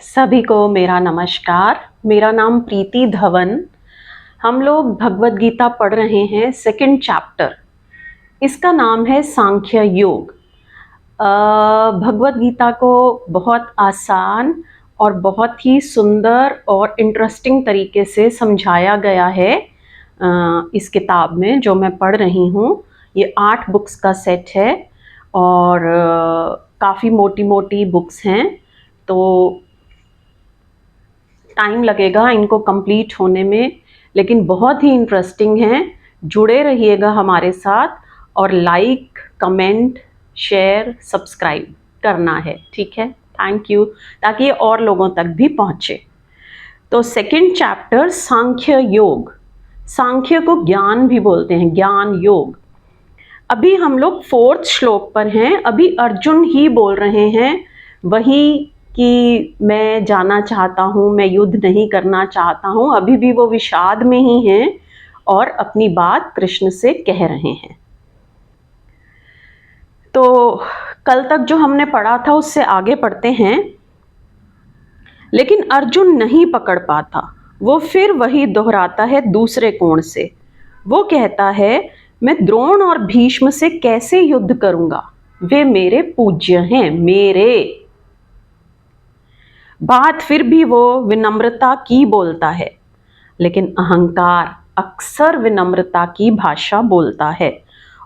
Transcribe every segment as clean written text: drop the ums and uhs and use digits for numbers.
सभी को मेरा नमस्कार। मेरा नाम प्रीति धवन। हम लोग भगवत गीता पढ़ रहे हैं सेकंड चैप्टर। इसका नाम है सांख्य योग। भगवत गीता को बहुत आसान और बहुत ही सुंदर और इंटरेस्टिंग तरीके से समझाया गया है इस किताब में जो मैं पढ़ रही हूँ। ये 8 बुक्स का सेट है और काफ़ी मोटी मोटी बुक्स हैं, तो टाइम लगेगा इनको कंप्लीट होने में, लेकिन बहुत ही इंटरेस्टिंग हैं। जुड़े रहिएगा हमारे साथ और लाइक, कमेंट, शेयर, सब्सक्राइब करना है, ठीक है? थैंक यू, ताकि ये और लोगों तक भी पहुँचे। तो सेकंड चैप्टर सांख्य योग। सांख्य को ज्ञान भी बोलते हैं, ज्ञान योग। अभी हम लोग 4th श्लोक पर हैं। अभी अर्जुन ही बोल रहे हैं वही कि मैं जाना चाहता हूँ, मैं युद्ध नहीं करना चाहता हूँ। अभी भी वो विषाद में ही हैं और अपनी बात कृष्ण से कह रहे हैं। तो कल तक जो हमने पढ़ा था उससे आगे पढ़ते हैं। लेकिन अर्जुन नहीं पकड़ पाता, वो फिर वही दोहराता है दूसरे कोण से। वो कहता है, मैं द्रोण और भीष्म से कैसे युद्ध करूंगा, वे मेरे पूज्य हैं, मेरे। बात फिर भी वो विनम्रता की बोलता है, लेकिन अहंकार अक्सर विनम्रता की भाषा बोलता है।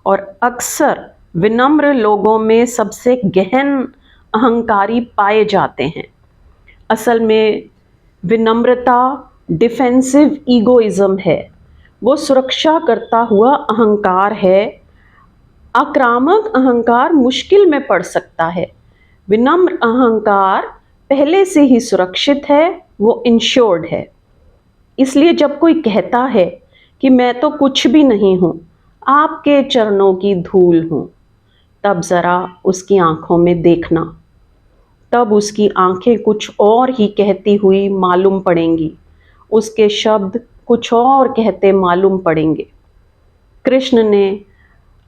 और अक्सर विनम्र लोगों में सबसे गहन अहंकारी पाए जाते हैं। असल में विनम्रता डिफेंसिव ईगोइज्म है, वो सुरक्षा करता हुआ अहंकार है। आक्रामक अहंकार मुश्किल में पड़ सकता है। विनम्र अहंकार पहले से ही सुरक्षित है, वो इंश्योर्ड है। इसलिए जब कोई कहता है कि मैं तो कुछ भी नहीं हूं, आपके चरणों की धूल हूं, तब जरा उसकी आंखों में देखना। तब उसकी आंखें कुछ और ही कहती हुई मालूम पड़ेंगी, उसके शब्द कुछ और कहते मालूम पड़ेंगे। कृष्ण ने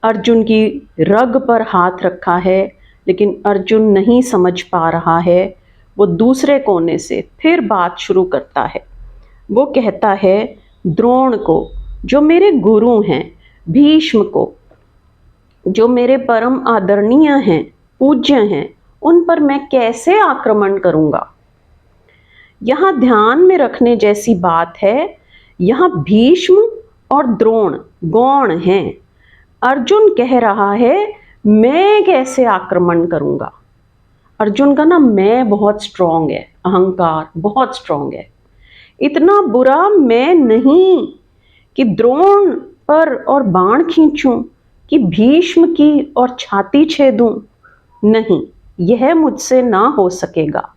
अर्जुन की रग पर हाथ रखा है, लेकिन अर्जुन नहीं समझ पा रहा है। वो दूसरे कोने से फिर बात शुरू करता है। वो कहता है, द्रोण को जो मेरे गुरु हैं, भीष्म को जो मेरे परम आदरणीय हैं, पूज्य हैं, उन पर मैं कैसे आक्रमण करूंगा। यहां ध्यान में रखने जैसी बात है, यहां भीष्म और द्रोण गौण हैं। अर्जुन कह रहा है, मैं कैसे आक्रमण करूंगा। अर्जुन का ना मैं बहुत स्ट्रांग है, अहंकार बहुत स्ट्रांग है। इतना बुरा मैं नहीं कि द्रोण पर और बाण खींचूं, कि भीष्म की और छाती छेदूं। नहीं, यह मुझसे ना हो सकेगा।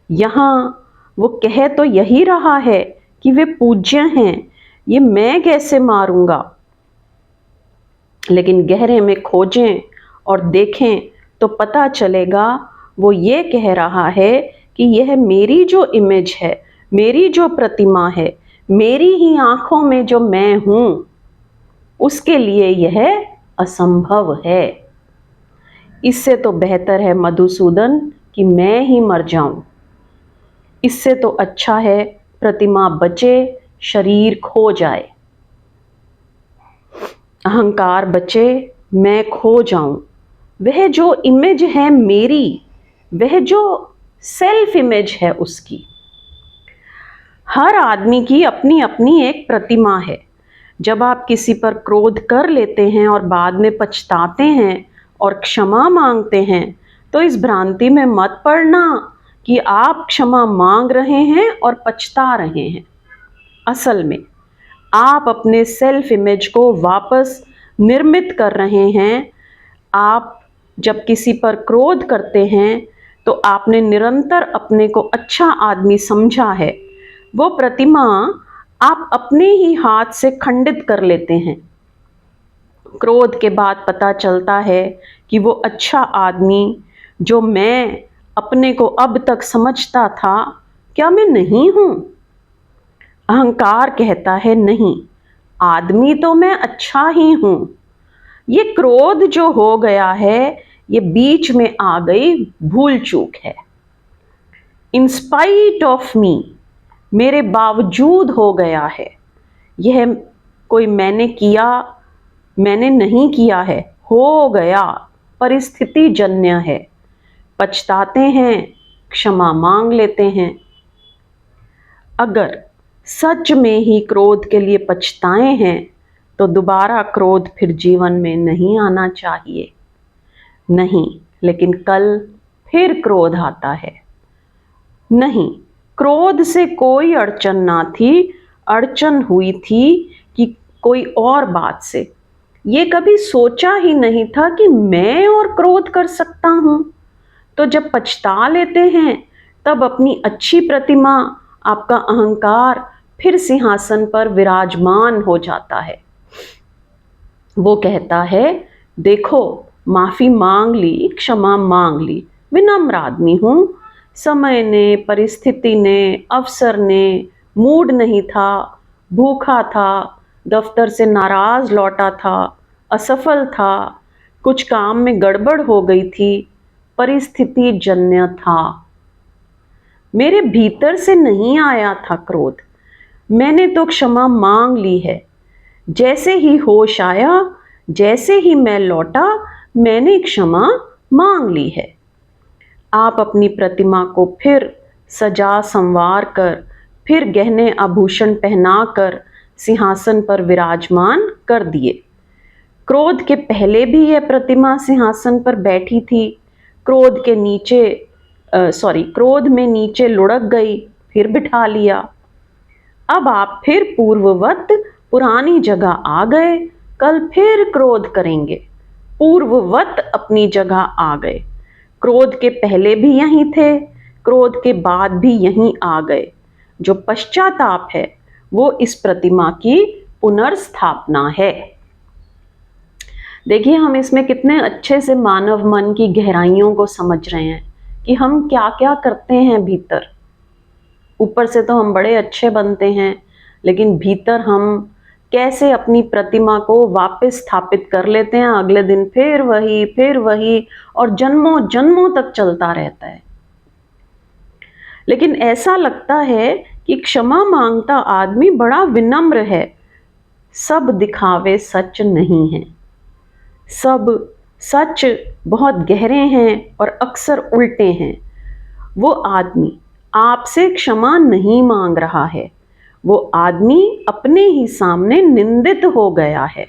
यहां वो कह तो यही रहा है कि वे पूज्य हैं, ये मैं कैसे मारूंगा। लेकिन गहरे में खोजें और देखें तो पता चलेगा वो ये कह रहा है कि यह मेरी जो इमेज है, मेरी जो प्रतिमा है, मेरी ही आंखों में जो मैं हूं, उसके लिए यह असंभव है। इससे तो बेहतर है मधुसूदन कि मैं ही मर जाऊं। इससे तो अच्छा है प्रतिमा बचे, शरीर खो जाए। अहंकार बचे, मैं खो जाऊं। वह जो इमेज है मेरी, वह जो सेल्फ इमेज है उसकी। हर आदमी की अपनी अपनी एक प्रतिमा है। जब आप किसी पर क्रोध कर लेते हैं और बाद में पछताते हैं और क्षमा मांगते हैं, तो इस भ्रांति में मत पड़ना कि आप क्षमा मांग रहे हैं और पछता रहे हैं। असल में आप अपने सेल्फ इमेज को वापस निर्मित कर रहे हैं। आप जब किसी पर क्रोध करते हैं तो आपने निरंतर अपने को अच्छा आदमी समझा है। वो प्रतिमा आप अपने ही हाथ से खंडित कर लेते हैं। क्रोध के बाद पता चलता है कि वो अच्छा आदमी जो मैं अपने को अब तक समझता था, क्या मैं नहीं हूं। अहंकार कहता है, नहीं, आदमी तो मैं अच्छा ही हूं। ये क्रोध जो हो गया है, ये बीच में आ गई भूल चूक है। इन स्पाइट ऑफ मी, मेरे बावजूद हो गया है। यह कोई मैंने किया, मैंने नहीं किया है, हो गया, परिस्थिति जन्य है। पछताते हैं, क्षमा मांग लेते हैं। अगर सच में ही क्रोध के लिए पछताए हैं तो दोबारा क्रोध फिर जीवन में नहीं आना चाहिए। नहीं, लेकिन कल फिर क्रोध आता है। नहीं, क्रोध से कोई अड़चन ना थी, अड़चन हुई थी कि कोई और बात से। ये कभी सोचा ही नहीं था कि मैं और क्रोध कर सकता हूं। तो जब पछता लेते हैं तब अपनी अच्छी प्रतिमा, आपका अहंकार फिर सिंहासन पर विराजमान हो जाता है। वो कहता है, देखो माफी मांग ली, क्षमा मांग ली, विनम्र आदमी हूं। समय ने, परिस्थिति ने, अवसर ने, मूड नहीं था, भूखा था, दफ्तर से नाराज लौटा था, असफल था, कुछ काम में गड़बड़ हो गई थी, परिस्थिति जन्य था। मेरे भीतर से नहीं आया था क्रोध, मैंने तो क्षमा मांग ली है। जैसे ही होश आया, जैसे ही मैं लौटा, मैंने क्षमा मांग ली है। आप अपनी प्रतिमा को फिर सजा संवार कर, फिर गहने आभूषण पहनाकर सिंहासन पर विराजमान कर दिए। क्रोध के पहले भी यह प्रतिमा सिंहासन पर बैठी थी। क्रोध में नीचे लुढ़क गई, फिर बिठा लिया। अब आप फिर पूर्ववत पुरानी जगह आ गए, कल फिर क्रोध करेंगे। पूर्ववत अपनी जगह आ गए। क्रोध के पहले भी यहीं थे, क्रोध के बाद भी यहीं आ गए। जो पश्चाताप है वो इस प्रतिमा की पुनर्स्थापना है। देखिए, हम इसमें कितने अच्छे से मानव मन की गहराइयों को समझ रहे हैं कि हम क्या क्या करते हैं भीतर। ऊपर से तो हम बड़े अच्छे बनते हैं, लेकिन भीतर हम कैसे अपनी प्रतिमा को वापस स्थापित कर लेते हैं। अगले दिन फिर वही, और जन्मों जन्मों तक चलता रहता है। लेकिन ऐसा लगता है कि क्षमा मांगता आदमी बड़ा विनम्र है। सब दिखावे सच नहीं है, सब सच बहुत गहरे हैं और अक्सर उल्टे हैं। वो आदमी आपसे क्षमा नहीं मांग रहा है, वो आदमी अपने ही सामने निंदित हो गया है।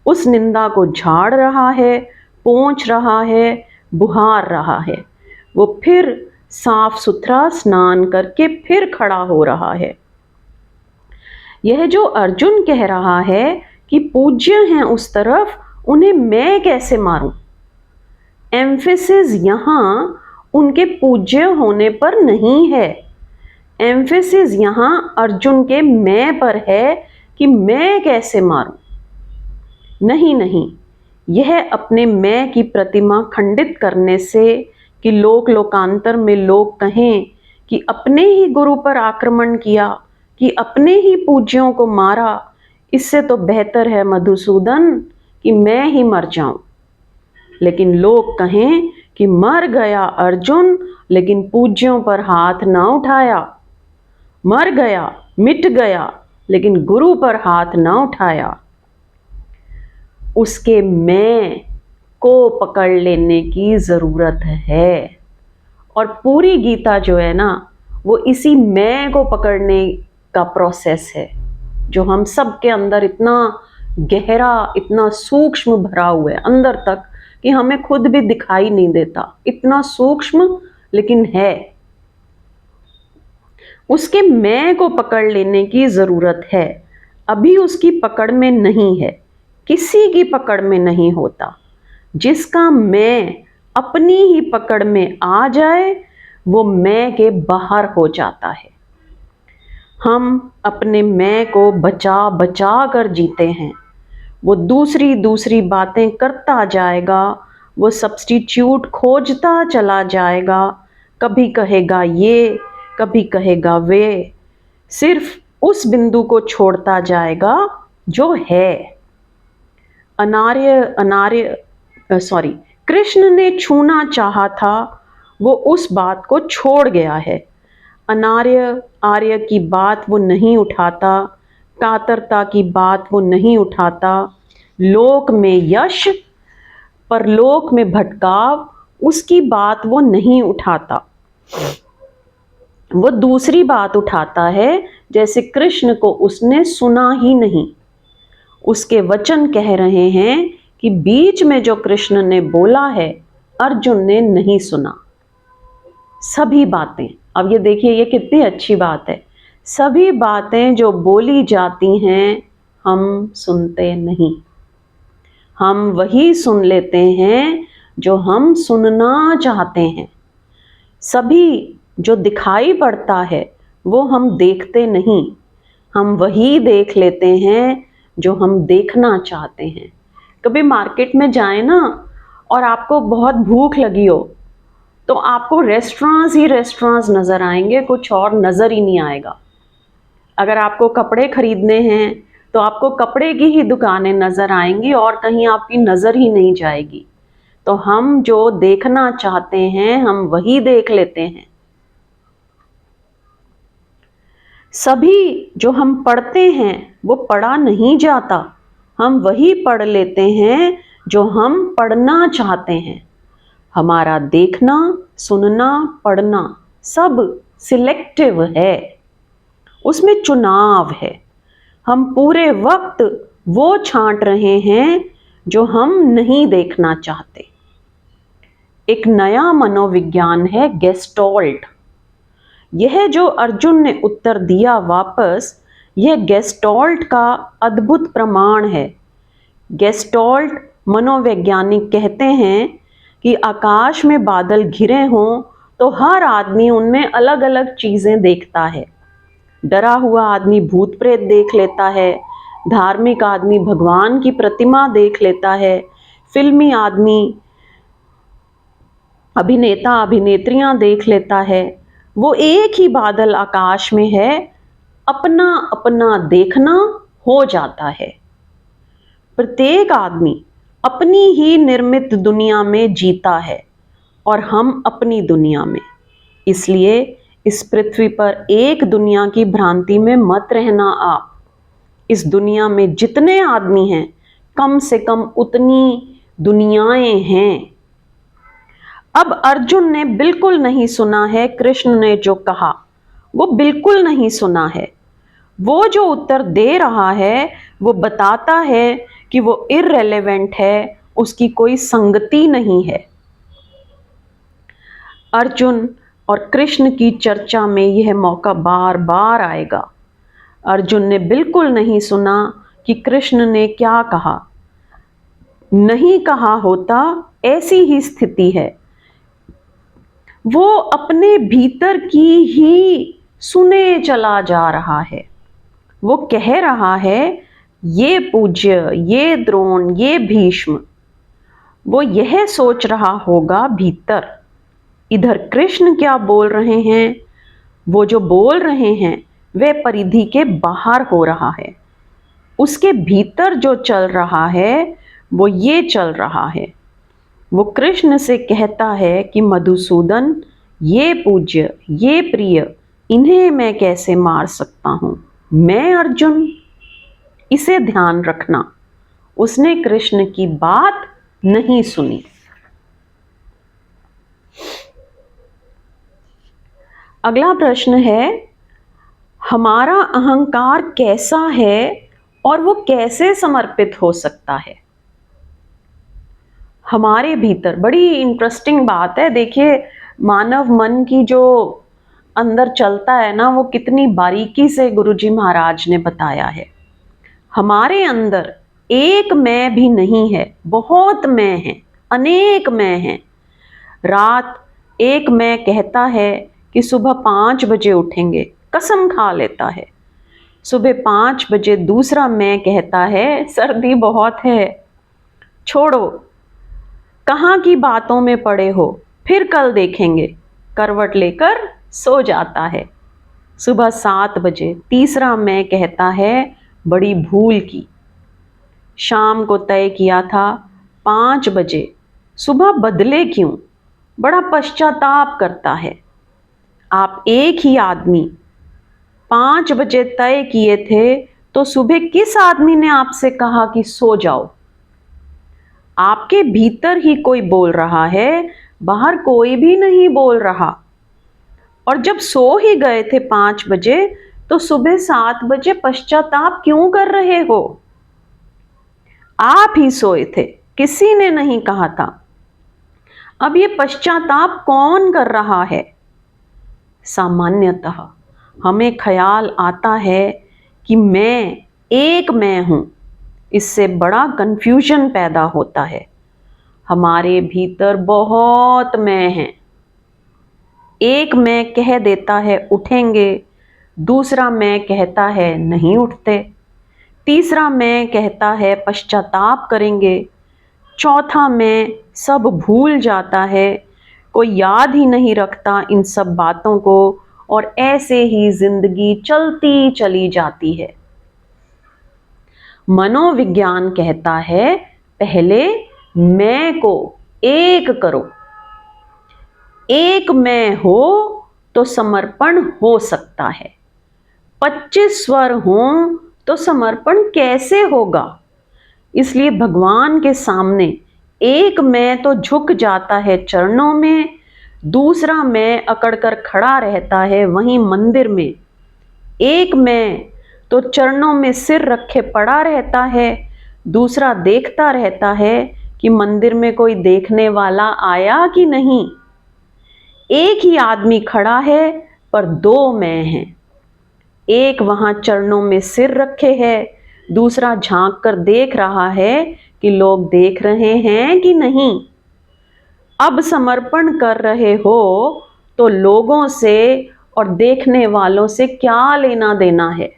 उस निंदा को झाड़ रहा है, पोंछ रहा है, बुहार रहा है। वो फिर साफ सुथरा स्नान करके फिर खड़ा हो रहा है। यह जो अर्जुन कह रहा है कि पूज्य हैं उस तरफ, उन्हें मैं कैसे मारूं? एम्फेसिस यहां उनके पूज्य होने पर नहीं है। एम्फेसिस यहां अर्जुन के मैं पर है कि मैं कैसे मारूं। नहीं नहीं, यह अपने मैं की प्रतिमा खंडित करने से कि लोकांतर में लोग कहें कि अपने ही गुरु पर आक्रमण किया, कि अपने ही पूज्यों को मारा, इससे तो बेहतर है मधुसूदन कि मैं ही मर जाऊं। लेकिन लोग कहें कि मर गया अर्जुन, लेकिन पूज्यों पर हाथ ना उठाया। मर गया, मिट गया, लेकिन गुरु पर हाथ ना उठाया। उसके मैं को पकड़ लेने की जरूरत है। और पूरी गीता जो है ना, वो इसी मैं को पकड़ने का प्रोसेस है, जो हम सब के अंदर इतना गहरा, इतना सूक्ष्म भरा हुआ है अंदर तक कि हमें खुद भी दिखाई नहीं देता। इतना सूक्ष्म लेकिन है। उसके मैं को पकड़ लेने की जरूरत है। अभी उसकी पकड़ में नहीं है, किसी की पकड़ में नहीं होता। जिसका मैं अपनी ही पकड़ में आ जाए, वो मैं के बाहर हो जाता है। हम अपने मैं को बचा बचा कर जीते हैं। वो दूसरी बातें करता जाएगा, वो सब्स्टिट्यूट खोजता चला जाएगा। कभी कहेगा ये, कभी कहेगा वे, सिर्फ उस बिंदु को छोड़ता जाएगा जो है। कृष्ण ने छूना चाहा था, वो उस बात को छोड़ गया है। अनार्य आर्य की बात वो नहीं उठाता, कातरता की बात वो नहीं उठाता, लोक में यश परलोक में भटकाव उसकी बात वो नहीं उठाता। वो दूसरी बात उठाता है, जैसे कृष्ण को उसने सुना ही नहीं। उसके वचन कह रहे हैं कि बीच में जो कृष्ण ने बोला है अर्जुन ने नहीं सुना। सभी बातें, अब ये देखिए ये कितनी अच्छी बात है, सभी बातें जो बोली जाती हैं हम सुनते नहीं, हम वही सुन लेते हैं जो हम सुनना चाहते हैं। सभी जो दिखाई पड़ता है वो हम देखते नहीं, हम वही देख लेते हैं जो हम देखना चाहते हैं। कभी मार्केट में जाए ना और आपको बहुत भूख लगी हो तो आपको रेस्टोरेंट्स ही रेस्टोरेंट्स नज़र आएंगे, कुछ और नज़र ही नहीं आएगा। अगर आपको कपड़े खरीदने हैं तो आपको कपड़े की ही दुकानें नज़र आएंगी और कहीं आपकी नज़र ही नहीं जाएगी। तो हम जो देखना चाहते हैं हम वही देख लेते हैं। सभी जो हम पढ़ते हैं वो पढ़ा नहीं जाता, हम वही पढ़ लेते हैं जो हम पढ़ना चाहते हैं। हमारा देखना, सुनना, पढ़ना सब सिलेक्टिव है, उसमें चुनाव है। हम पूरे वक्त वो छांट रहे हैं जो हम नहीं देखना चाहते। एक नया मनोविज्ञान है गेस्टॉल्ट। यह जो अर्जुन ने उत्तर दिया वापस, यह गेस्टॉल्ट का अद्भुत प्रमाण है। गेस्टॉल्ट मनोवैज्ञानिक कहते हैं कि आकाश में बादल घिरे हों तो हर आदमी उनमें अलग अलग चीज़ें देखता है। डरा हुआ आदमी भूत प्रेत देख लेता है, धार्मिक आदमी भगवान की प्रतिमा देख लेता है, फिल्मी आदमी अभिनेता अभिनेत्रियां देख लेता है। वो एक ही बादल आकाश में है, अपना अपना देखना हो जाता है। प्रत्येक आदमी अपनी ही निर्मित दुनिया में जीता है और हम अपनी दुनिया में। इसलिए इस पृथ्वी पर एक दुनिया की भ्रांति में मत रहना आप। इस दुनिया में जितने आदमी हैं कम से कम उतनी दुनियाएं हैं। अब अर्जुन ने बिल्कुल नहीं सुना है कृष्ण ने जो कहा, वो बिल्कुल नहीं सुना है। वो जो उत्तर दे रहा है वो बताता है कि वो इररिलेवेंट है, उसकी कोई संगति नहीं है। अर्जुन और कृष्ण की चर्चा में यह मौका बार बार आएगा। अर्जुन ने बिल्कुल नहीं सुना कि कृष्ण ने क्या कहा। नहीं कहा होता ऐसी ही स्थिति है। वो अपने भीतर की ही सुने चला जा रहा है। वो कह रहा है ये पूज्य, ये द्रोण, ये भीष्म। वो यह सोच रहा होगा भीतर। इधर कृष्ण क्या बोल रहे हैं, वो जो बोल रहे हैं वे परिधि के बाहर हो रहा है। उसके भीतर जो चल रहा है वो ये चल रहा है। वो कृष्ण से कहता है कि मधुसूदन, ये पूज्य, ये प्रिय, इन्हें मैं कैसे मार सकता हूं, मैं अर्जुन। इसे ध्यान रखना, उसने कृष्ण की बात नहीं सुनी। अगला प्रश्न है, हमारा अहंकार कैसा है और वो कैसे समर्पित हो सकता है। हमारे भीतर बड़ी इंटरेस्टिंग बात है। देखिए मानव मन की जो अंदर चलता है ना, वो कितनी बारीकी से गुरुजी महाराज ने बताया है। हमारे अंदर एक मैं भी नहीं है, बहुत मैं है, अनेक मैं हैं। रात एक मैं कहता है कि सुबह 5 बजे उठेंगे, कसम खा लेता है। सुबह 5 बजे दूसरा मैं कहता है सर्दी बहुत है, छोड़ो, कहाँ की बातों में पड़े हो, फिर कल देखेंगे, करवट लेकर सो जाता है। सुबह 7 बजे तीसरा मैं कहता है बड़ी भूल की, शाम को तय किया था 5 बजे, सुबह बदले क्यों, बड़ा पश्चाताप करता है। आप एक ही आदमी 5 बजे तय किए थे, तो सुबह किस आदमी ने आपसे कहा कि सो जाओ? आपके भीतर ही कोई बोल रहा है, बाहर कोई भी नहीं बोल रहा। और जब सो ही गए थे 5 बजे, तो सुबह 7 बजे पश्चाताप क्यों कर रहे हो? आप ही सोए थे, किसी ने नहीं कहा था। अब ये पश्चाताप कौन कर रहा है? सामान्यतः हमें ख्याल आता है कि मैं हूं। इससे बड़ा कंफ्यूजन पैदा होता है। हमारे भीतर बहुत मैं हैं। एक मैं कह देता है उठेंगे, दूसरा मैं कहता है नहीं उठते, तीसरा मैं कहता है पश्चाताप करेंगे, चौथा मैं सब भूल जाता है, कोई याद ही नहीं रखता इन सब बातों को, और ऐसे ही जिंदगी चलती चली जाती है। मनोविज्ञान कहता है पहले मैं को एक करो। एक मैं हो तो समर्पण हो सकता है। 25 स्वर हों तो समर्पण कैसे होगा? इसलिए भगवान के सामने एक मैं तो झुक जाता है चरणों में, दूसरा मैं अकड़कर खड़ा रहता है वहीं मंदिर में। एक मैं तो चरणों में सिर रखे पड़ा रहता है, दूसरा देखता रहता है कि मंदिर में कोई देखने वाला आया कि नहीं। एक ही आदमी खड़ा है पर दो मैं हैं। एक वहां चरणों में सिर रखे है, दूसरा झांक कर देख रहा है कि लोग देख रहे हैं कि नहीं। अब समर्पण कर रहे हो तो लोगों से और देखने वालों से क्या लेना देना है?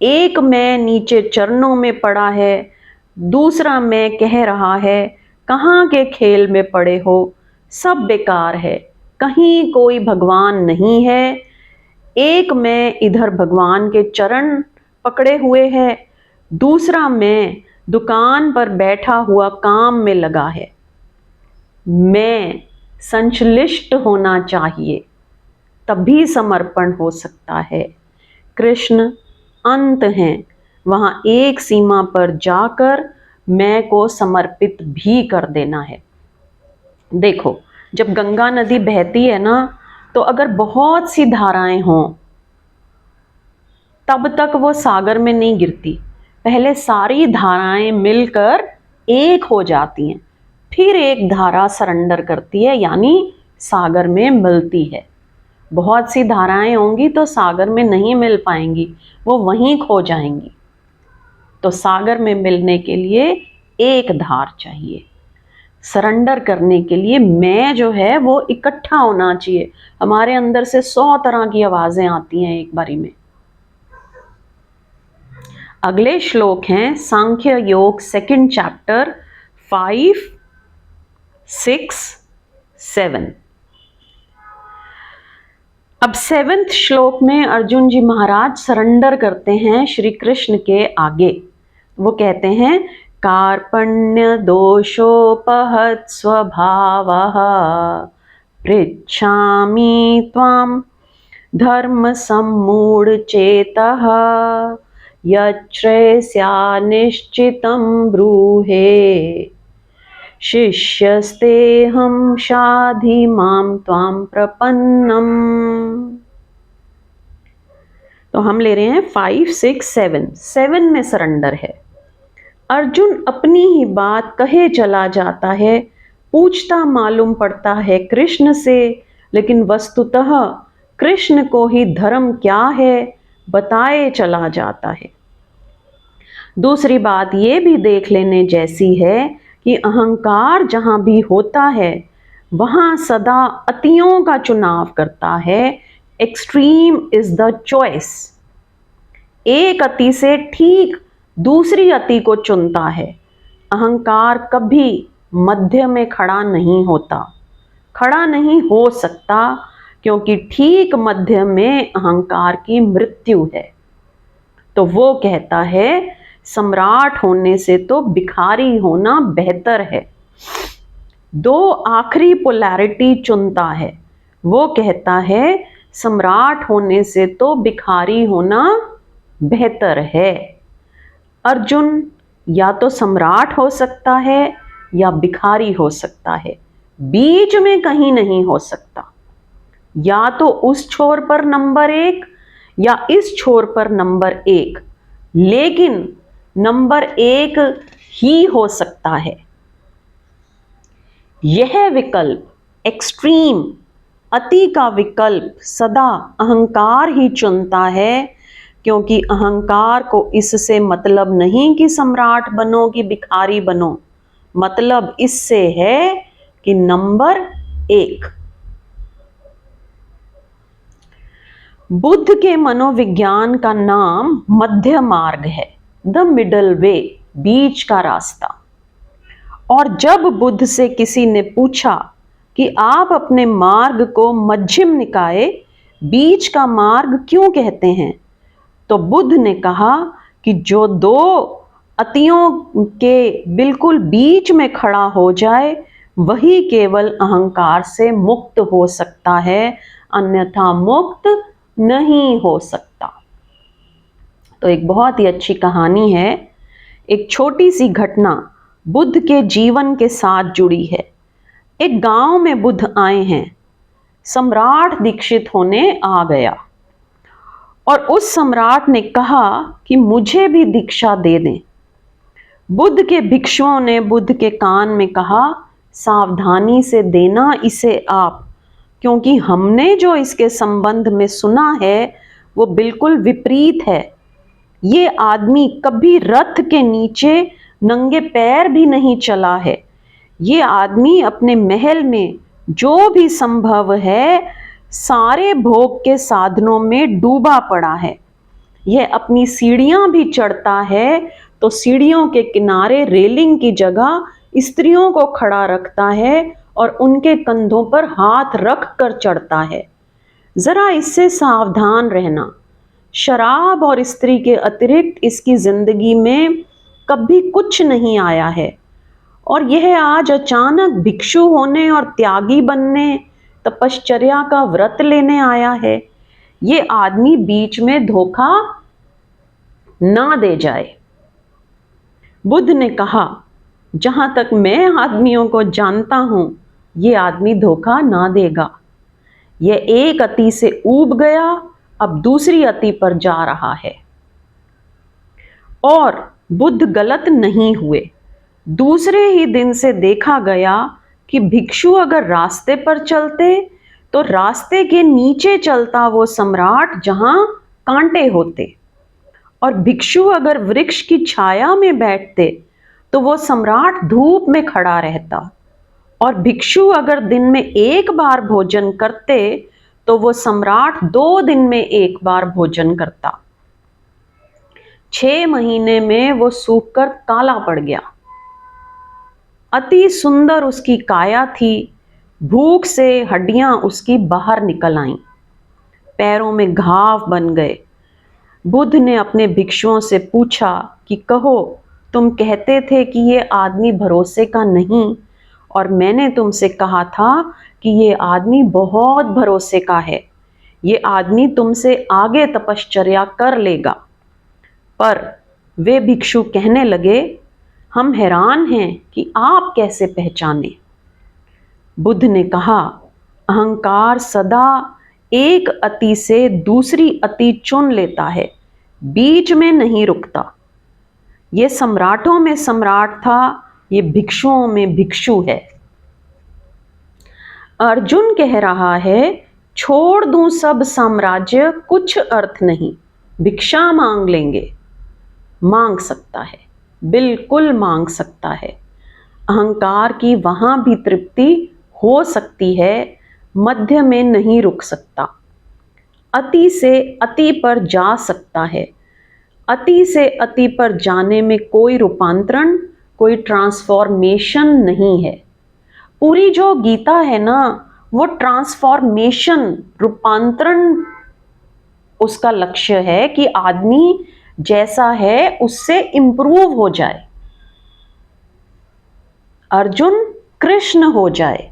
एक मैं नीचे चरणों में पड़ा है, दूसरा मैं कह रहा है कहाँ के खेल में पड़े हो, सब बेकार है, कहीं कोई भगवान नहीं है। एक मैं इधर भगवान के चरण पकड़े हुए है, दूसरा मैं दुकान पर बैठा हुआ काम में लगा है। मैं संश्लिष्ट होना चाहिए, तभी समर्पण हो सकता है। कृष्ण अंत हैं, वहां एक सीमा पर जाकर मैं को समर्पित भी कर देना है। देखो, जब गंगा नदी बहती है ना, तो अगर बहुत सी धाराएं हों तब तक वो सागर में नहीं गिरती। पहले सारी धाराएं मिलकर एक हो जाती हैं, फिर एक धारा सरेंडर करती है, यानी सागर में मिलती है। बहुत सी धाराएं होंगी तो सागर में नहीं मिल पाएंगी, वो वहीं खो जाएंगी। तो सागर में मिलने के लिए एक धार चाहिए। सरेंडर करने के लिए मैं जो है वो इकट्ठा होना चाहिए। हमारे अंदर से 100 तरह की आवाजें आती हैं एक बारी में। अगले श्लोक हैं सांख्य योग 2nd चैप्टर 5, 6, 7। अब 7th श्लोक में अर्जुन जी महाराज सरेंडर करते हैं श्री कृष्ण के आगे। वो कहते हैं कार्पण्य दोषोपहत स्वभावः पृच्छामि त्वां धर्म सम्मूढ़ चेतः यच्छ्रेयस्या निश्चितं ब्रूहे शिष्यस्तेहं शाधि मां त्वां प्रपन्नम। तो हम ले रहे हैं 5, 6, 7। 7 में सरेंडर है। अर्जुन अपनी ही बात कहे चला जाता है, पूछता मालूम पड़ता है कृष्ण से, लेकिन वस्तुतः कृष्ण को ही धर्म क्या है बताए चला जाता है। दूसरी बात ये भी देख लेने जैसी है कि अहंकार जहां भी होता है वहां सदा अतियों का चुनाव करता है। Extreme is the choice. एक अति से ठीक दूसरी अति को चुनता है। अहंकार कभी मध्य में खड़ा नहीं होता, खड़ा नहीं हो सकता, क्योंकि ठीक मध्य में अहंकार की मृत्यु है। तो वो कहता है सम्राट होने से तो भिखारी होना बेहतर है। दो आखिरी पोलैरिटी चुनता है, वो कहता है सम्राट होने से तो भिखारी होना बेहतर है। अर्जुन, या तो सम्राट हो सकता है या भिखारी हो सकता है, बीच में कहीं नहीं हो सकता। या तो उस छोर पर नंबर 1 या इस छोर पर नंबर 1, लेकिन नंबर 1 ही हो सकता है। यह विकल्प एक्सट्रीम, अति का विकल्प सदा अहंकार ही चुनता है, क्योंकि अहंकार को इससे मतलब नहीं कि सम्राट बनो कि भिखारी बनो, मतलब इससे है कि नंबर 1। बुद्ध के मनोविज्ञान का नाम मध्य मार्ग है, द मिडल वे, बीच का रास्ता। और जब बुद्ध से किसी ने पूछा कि आप अपने मार्ग को मध्यम निकाय, बीच का मार्ग क्यों कहते हैं, तो बुद्ध ने कहा कि जो दो अतियों के बिल्कुल बीच में खड़ा हो जाए वही केवल अहंकार से मुक्त हो सकता है, अन्यथा मुक्त नहीं हो सकता। तो एक बहुत ही अच्छी कहानी है, एक छोटी सी घटना बुद्ध के जीवन के साथ जुड़ी है। एक गांव में बुद्ध आए हैं, सम्राट दीक्षित होने आ गया और उस सम्राट ने कहा कि मुझे भी दीक्षा दे दें। बुद्ध के भिक्षुओं ने बुद्ध के कान में कहा, सावधानी से देना इसे आप, क्योंकि हमने जो इसके संबंध में सुना है वो बिल्कुल विपरीत है। ये आदमी कभी रथ के नीचे नंगे पैर भी नहीं चला है। ये आदमी अपने महल में जो भी संभव है सारे भोग के साधनों में डूबा पड़ा है। यह अपनी सीढ़ियां भी चढ़ता है तो सीढ़ियों के किनारे रेलिंग की जगह स्त्रियों को खड़ा रखता है और उनके कंधों पर हाथ रख कर चढ़ता है। जरा इससे सावधान रहना। शराब और स्त्री के अतिरिक्त इसकी जिंदगी में कभी कुछ नहीं आया है और यह आज अचानक भिक्षु होने और त्यागी बनने, तपश्चर्या का व्रत लेने आया है। ये आदमी बीच में धोखा ना दे जाए। बुद्ध ने कहा, जहां तक मैं आदमियों को जानता हूं ये आदमी धोखा ना देगा। यह एक अति से ऊब गया, अब दूसरी अति पर जा रहा है। और बुद्ध गलत नहीं हुए। दूसरे ही दिन से देखा गया कि भिक्षु अगर रास्ते पर चलते तो रास्ते के नीचे चलता वो सम्राट जहां कांटे होते, और भिक्षु अगर वृक्ष की छाया में बैठते तो वो सम्राट धूप में खड़ा रहता, और भिक्षु अगर दिन में एक बार भोजन करते तो वो सम्राट 2 दिन में एक बार भोजन करता। 6 महीने में वो सूखकर काला पड़ गया। अति सुंदर उसकी काया थी, भूख से हड्डियां उसकी बाहर निकल आईं, पैरों में घाव बन गए। बुद्ध ने अपने भिक्षुओं से पूछा कि कहो, तुम कहते थे कि ये आदमी भरोसे का नहीं, और मैंने तुमसे कहा था कि ये आदमी बहुत भरोसे का है, ये आदमी तुमसे आगे तपश्चर्या कर लेगा। पर वे भिक्षु कहने लगे, हम हैरान हैं कि आप कैसे पहचाने। बुद्ध ने कहा, अहंकार सदा एक अति से दूसरी अति चुन लेता है, बीच में नहीं रुकता। ये सम्राटों में सम्राट था, ये भिक्षुओं में भिक्षु है। अर्जुन कह रहा है, छोड़ दूं सब साम्राज्य कुछ अर्थ नहीं, भिक्षा मांग लेंगे। मांग सकता है, बिल्कुल मांग सकता है। अहंकार की वहां भी तृप्ति हो सकती है, मध्य में नहीं रुक सकता। अति से अति पर जा सकता है। अति से अति पर जाने में कोई रूपांतरण, कोई ट्रांसफॉर्मेशन नहीं है। पूरी जो गीता है ना, वो ट्रांसफॉर्मेशन, रूपांतरण उसका लक्ष्य है कि आदमी जैसा है उससे इंप्रूव हो जाए, अर्जुन कृष्ण हो जाए।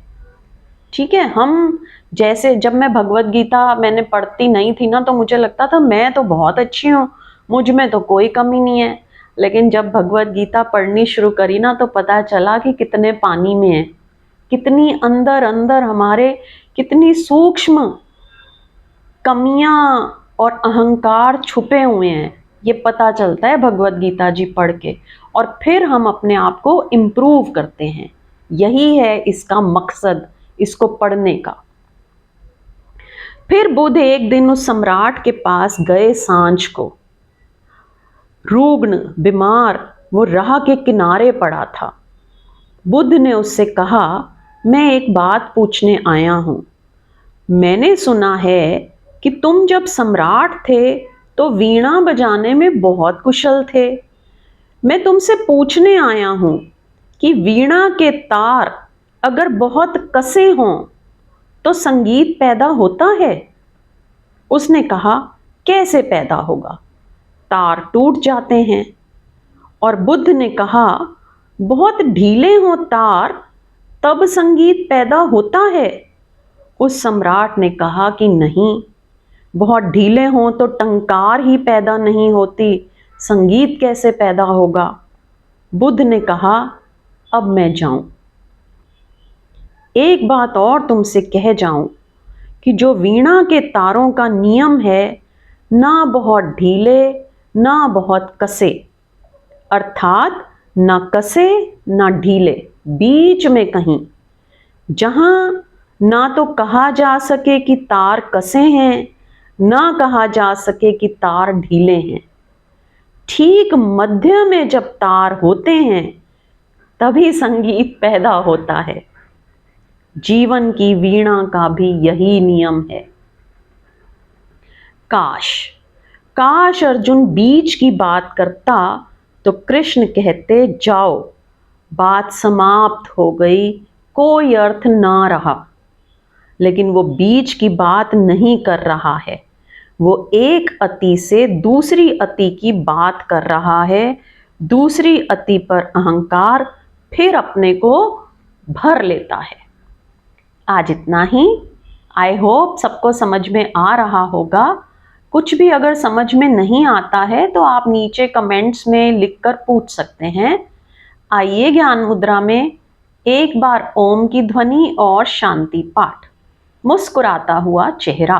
ठीक है, हम जैसे जब मैं भगवत गीता मैंने पढ़ती नहीं थी ना, तो मुझे लगता था मैं तो बहुत अच्छी हूँ, मुझ में तो कोई कमी नहीं है। लेकिन जब भगवत गीता पढ़नी शुरू करी ना, तो पता चला कि कितने पानी में है, कितनी अंदर अंदर हमारे कितनी सूक्ष्म कमियां और अहंकार छुपे हुए हैं। ये पता चलता है भगवत गीता जी पढ़ के, और फिर हम अपने आप को इम्प्रूव करते हैं। यही है इसका मकसद, इसको पढ़ने का। फिर बुद्ध एक दिन उस सम्राट के पास गए सांझ को। रुग्ण, बीमार, वो राह के किनारे पड़ा था। बुद्ध ने उससे कहा, मैं एक बात पूछने आया हूं। मैंने सुना है कि तुम जब सम्राट थे तो वीणा बजाने में बहुत कुशल थे। मैं तुमसे पूछने आया हूं कि वीणा के तार अगर बहुत कसे हों तो संगीत पैदा होता है? उसने कहा, कैसे पैदा होगा, तार टूट जाते हैं। और बुद्ध ने कहा, बहुत ढीले हों तार तब संगीत पैदा होता है? उस सम्राट ने कहा कि नहीं, बहुत ढीले हों तो टंकार ही पैदा नहीं होती, संगीत कैसे पैदा होगा? बुद्ध ने कहा, अब मैं जाऊं। एक बात और तुमसे कह जाऊं कि जो वीणा के तारों का नियम है, ना बहुत ढीले ना बहुत कसे, अर्थात ना कसे ना ढीले, बीच में कहीं, जहां ना तो कहा जा सके कि तार कसे हैं, ना कहा जा सके कि तार ढीले हैं। ठीक मध्य में जब तार होते हैं तभी संगीत पैदा होता है। जीवन की वीणा का भी यही नियम है। काश काश अर्जुन बीच की बात करता तो कृष्ण कहते, जाओ, बात समाप्त हो गई, कोई अर्थ ना रहा। लेकिन वो बीच की बात नहीं कर रहा है, वो एक अति से दूसरी अति की बात कर रहा है, दूसरी अति पर अहंकार फिर अपने को भर लेता है। आज इतना ही। आई होप सबको समझ में आ रहा होगा। कुछ भी अगर समझ में नहीं आता है तो आप नीचे कमेंट्स में लिखकर पूछ सकते हैं। आइए ज्ञान मुद्रा में एक बार ओम की ध्वनि और शांति पाठ। मुस्कुराता हुआ चेहरा।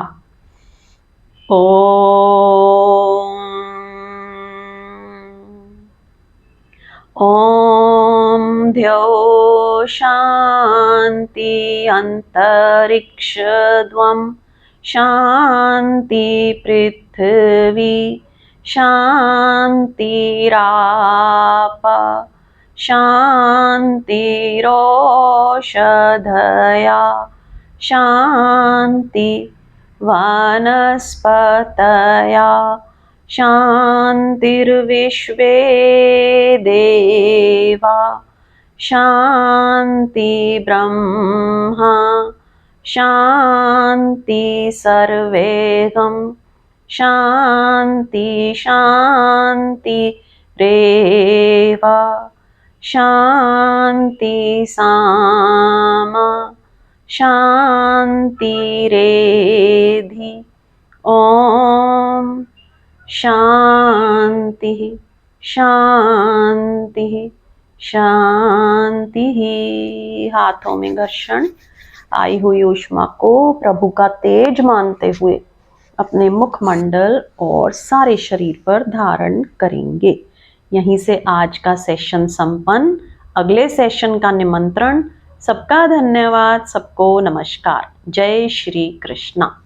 ओम द्यौ शांति अंतरिक्षध्वं शांति पृथ्वी शांतिराप शांतिरोषधया शांति वनस्पतया शांतिर्विश्वे देवा शांति ब्रह्मा शांति सर्वेगम शांति शांति रेवा शांति सामा शांति रेधि। ओम शांति शांति शांति। हाथों में घर्षण, आई हुई ऊष्मा को प्रभु का तेज मानते हुए अपने मुखमंडल और सारे शरीर पर धारण करेंगे। यहीं से आज का सेशन संपन्न। अगले सेशन का निमंत्रण। सबका धन्यवाद, सबको नमस्कार। जय श्री कृष्णा।